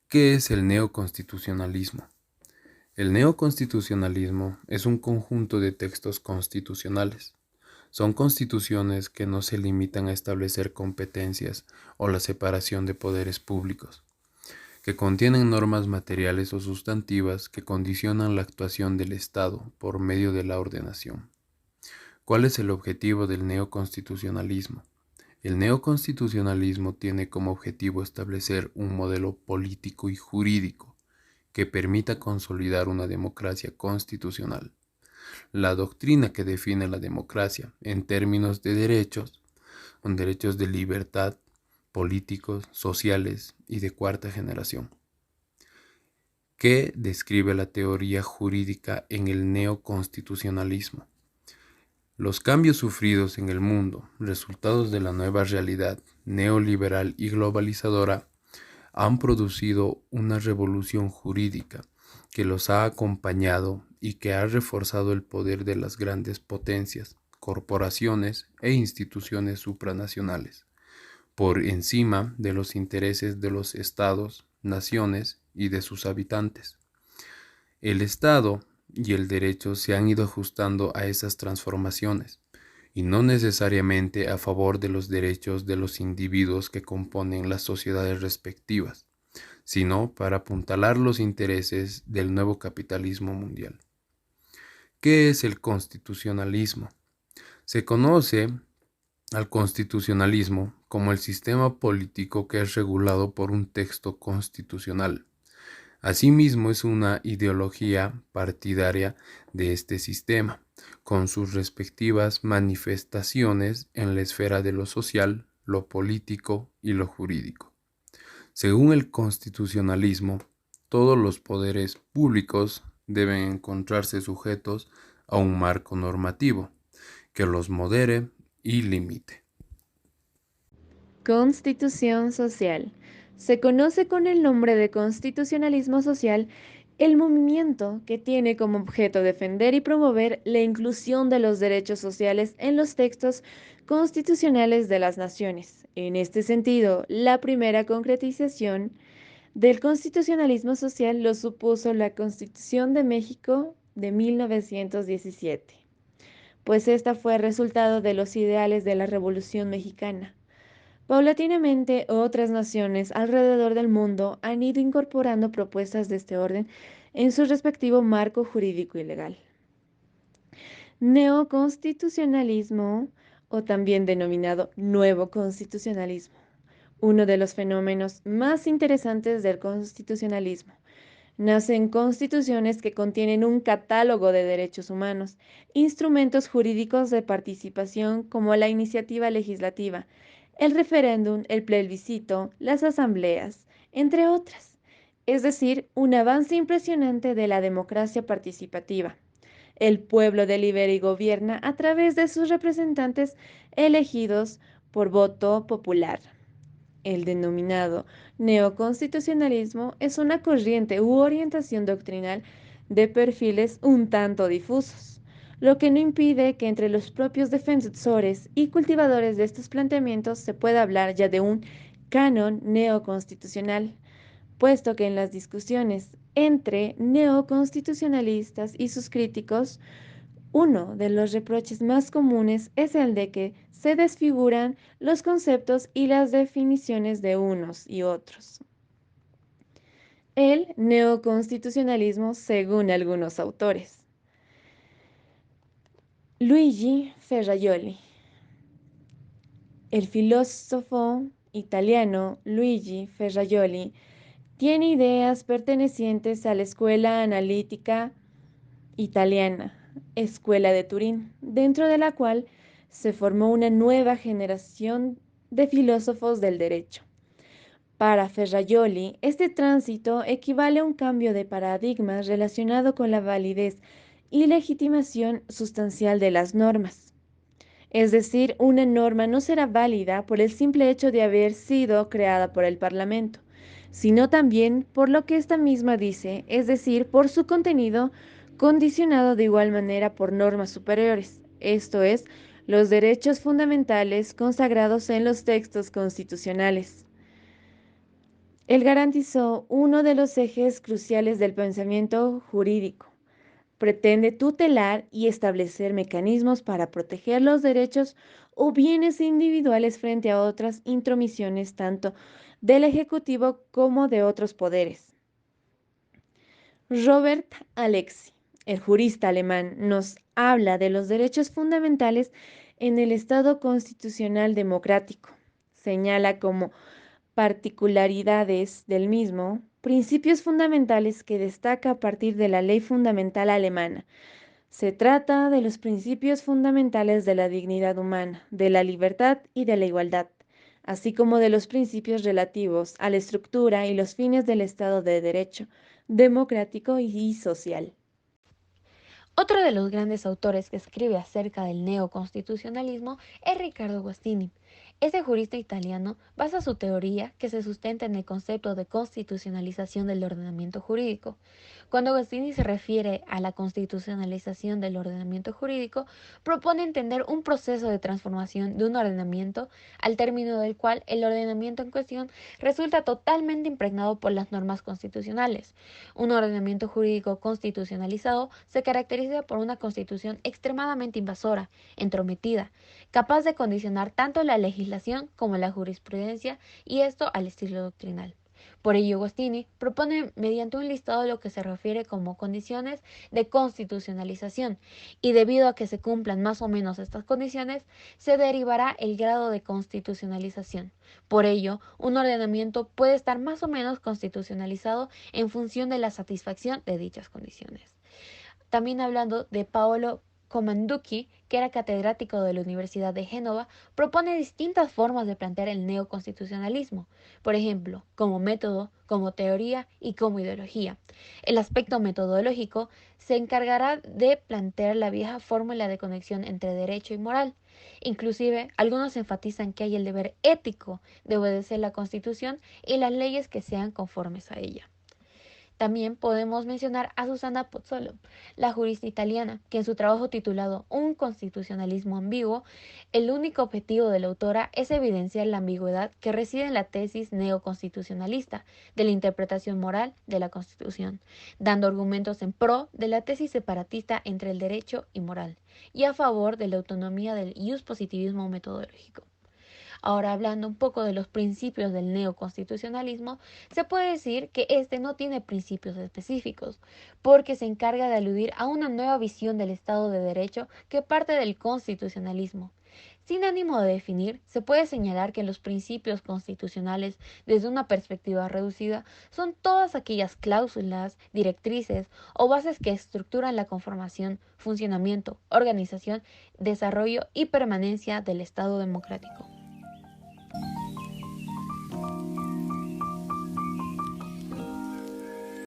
¿Qué es el neoconstitucionalismo? El neoconstitucionalismo es un conjunto de textos constitucionales. Son constituciones que no se limitan a establecer competencias o la separación de poderes públicos, que contienen normas materiales o sustantivas que condicionan la actuación del Estado por medio de la ordenación. ¿Cuál es el objetivo del neoconstitucionalismo? El neoconstitucionalismo tiene como objetivo establecer un modelo político y jurídico que permita consolidar una democracia constitucional. La doctrina que define la democracia en términos de derechos, son derechos de libertad, políticos, sociales y de cuarta generación, que describe la teoría jurídica en el neoconstitucionalismo. Los cambios sufridos en el mundo, resultados de la nueva realidad neoliberal y globalizadora, han producido una revolución jurídica que los ha acompañado y que ha reforzado el poder de las grandes potencias, corporaciones e instituciones supranacionales, por encima de los intereses de los estados, naciones y de sus habitantes. El Estado y el derecho se han ido ajustando a esas transformaciones, y no necesariamente a favor de los derechos de los individuos que componen las sociedades respectivas, sino para apuntalar los intereses del nuevo capitalismo mundial. ¿Qué es el constitucionalismo? Se conoce al constitucionalismo como el sistema político que es regulado por un texto constitucional. Asimismo, es una ideología partidaria de este sistema, con sus respectivas manifestaciones en la esfera de lo social, lo político y lo jurídico. Según el constitucionalismo, todos los poderes públicos deben encontrarse sujetos a un marco normativo que los modere y limite. Constitución social. Se conoce con el nombre de constitucionalismo social el movimiento que tiene como objeto defender y promover la inclusión de los derechos sociales en los textos constitucionales de las naciones. En este sentido, la primera concretización del constitucionalismo social lo supuso la Constitución de México de 1917, pues esta fue resultado de los ideales de la Revolución Mexicana. Paulatinamente, otras naciones alrededor del mundo han ido incorporando propuestas de este orden en su respectivo marco jurídico y legal. Neoconstitucionalismo, o también denominado nuevo constitucionalismo, uno de los fenómenos más interesantes del constitucionalismo. Nacen constituciones que contienen un catálogo de derechos humanos, instrumentos jurídicos de participación como la iniciativa legislativa, el referéndum, el plebiscito, las asambleas, entre otras. Es decir, un avance impresionante de la democracia participativa. El pueblo delibera y gobierna a través de sus representantes elegidos por voto popular. El denominado neoconstitucionalismo es una corriente u orientación doctrinal de perfiles un tanto difusos, lo que no impide que entre los propios defensores y cultivadores de estos planteamientos se pueda hablar ya de un canon neoconstitucional, puesto que en las discusiones entre neoconstitucionalistas y sus críticos uno de los reproches más comunes es el de que se desfiguran los conceptos y las definiciones de unos y otros. El neoconstitucionalismo, según algunos autores. Luigi Ferrajoli. El filósofo italiano Luigi Ferrajoli tiene ideas pertenecientes a la escuela analítica italiana, Escuela de Turín, dentro de la cual se formó una nueva generación de filósofos del derecho. Para Ferrajoli, este tránsito equivale a un cambio de paradigmas relacionado con la validez y legitimación sustancial de las normas. Es decir, una norma no será válida por el simple hecho de haber sido creada por el Parlamento, sino también por lo que esta misma dice, es decir, por su contenido condicionado de igual manera por normas superiores, esto es, los derechos fundamentales consagrados en los textos constitucionales. Él garantizó uno de los ejes cruciales del pensamiento jurídico. Pretende tutelar y establecer mecanismos para proteger los derechos o bienes individuales frente a otras intromisiones tanto del Ejecutivo como de otros poderes. Robert Alexi, el jurista alemán, nos habla de los derechos fundamentales en el Estado constitucional democrático. Señala como particularidades del mismo principios fundamentales que destaca a partir de la ley fundamental alemana. Se trata de los principios fundamentales de la dignidad humana, de la libertad y de la igualdad, así como de los principios relativos a la estructura y los fines del Estado de Derecho, democrático y social. Otro de los grandes autores que escribe acerca del neoconstitucionalismo es Riccardo Guastini. Este jurista italiano basa su teoría, que se sustenta en el concepto de constitucionalización del ordenamiento jurídico. Cuando Guastini se refiere a la constitucionalización del ordenamiento jurídico, propone entender un proceso de transformación de un ordenamiento al término del cual el ordenamiento en cuestión resulta totalmente impregnado por las normas constitucionales. Un ordenamiento jurídico constitucionalizado se caracteriza por una constitución extremadamente invasora, entrometida, capaz de condicionar tanto la legislación como la jurisprudencia, y esto al estilo doctrinal. Por ello, Agostini propone mediante un listado lo que se refiere como condiciones de constitucionalización, y debido a que se cumplan más o menos estas condiciones, se derivará el grado de constitucionalización. Por ello, un ordenamiento puede estar más o menos constitucionalizado en función de la satisfacción de dichas condiciones. También hablando de Paolo Comanducci, que era catedrático de la Universidad de Génova, propone distintas formas de plantear el neoconstitucionalismo, por ejemplo, como método, como teoría y como ideología. El aspecto metodológico se encargará de plantear la vieja fórmula de conexión entre derecho y moral. Inclusive, algunos enfatizan que hay el deber ético de obedecer la Constitución y las leyes que sean conformes a ella. También podemos mencionar a Susana Pozzolo, la jurista italiana, que en su trabajo titulado Un constitucionalismo ambiguo, el único objetivo de la autora es evidenciar la ambigüedad que reside en la tesis neoconstitucionalista de la interpretación moral de la Constitución, dando argumentos en pro de la tesis separatista entre el derecho y moral, y a favor de la autonomía del positivismo metodológico. Ahora, hablando un poco de los principios del neoconstitucionalismo, se puede decir que este no tiene principios específicos, porque se encarga de aludir a una nueva visión del Estado de Derecho que parte del constitucionalismo. Sin ánimo de definir, se puede señalar que los principios constitucionales, desde una perspectiva reducida, son todas aquellas cláusulas, directrices o bases que estructuran la conformación, funcionamiento, organización, desarrollo y permanencia del Estado democrático.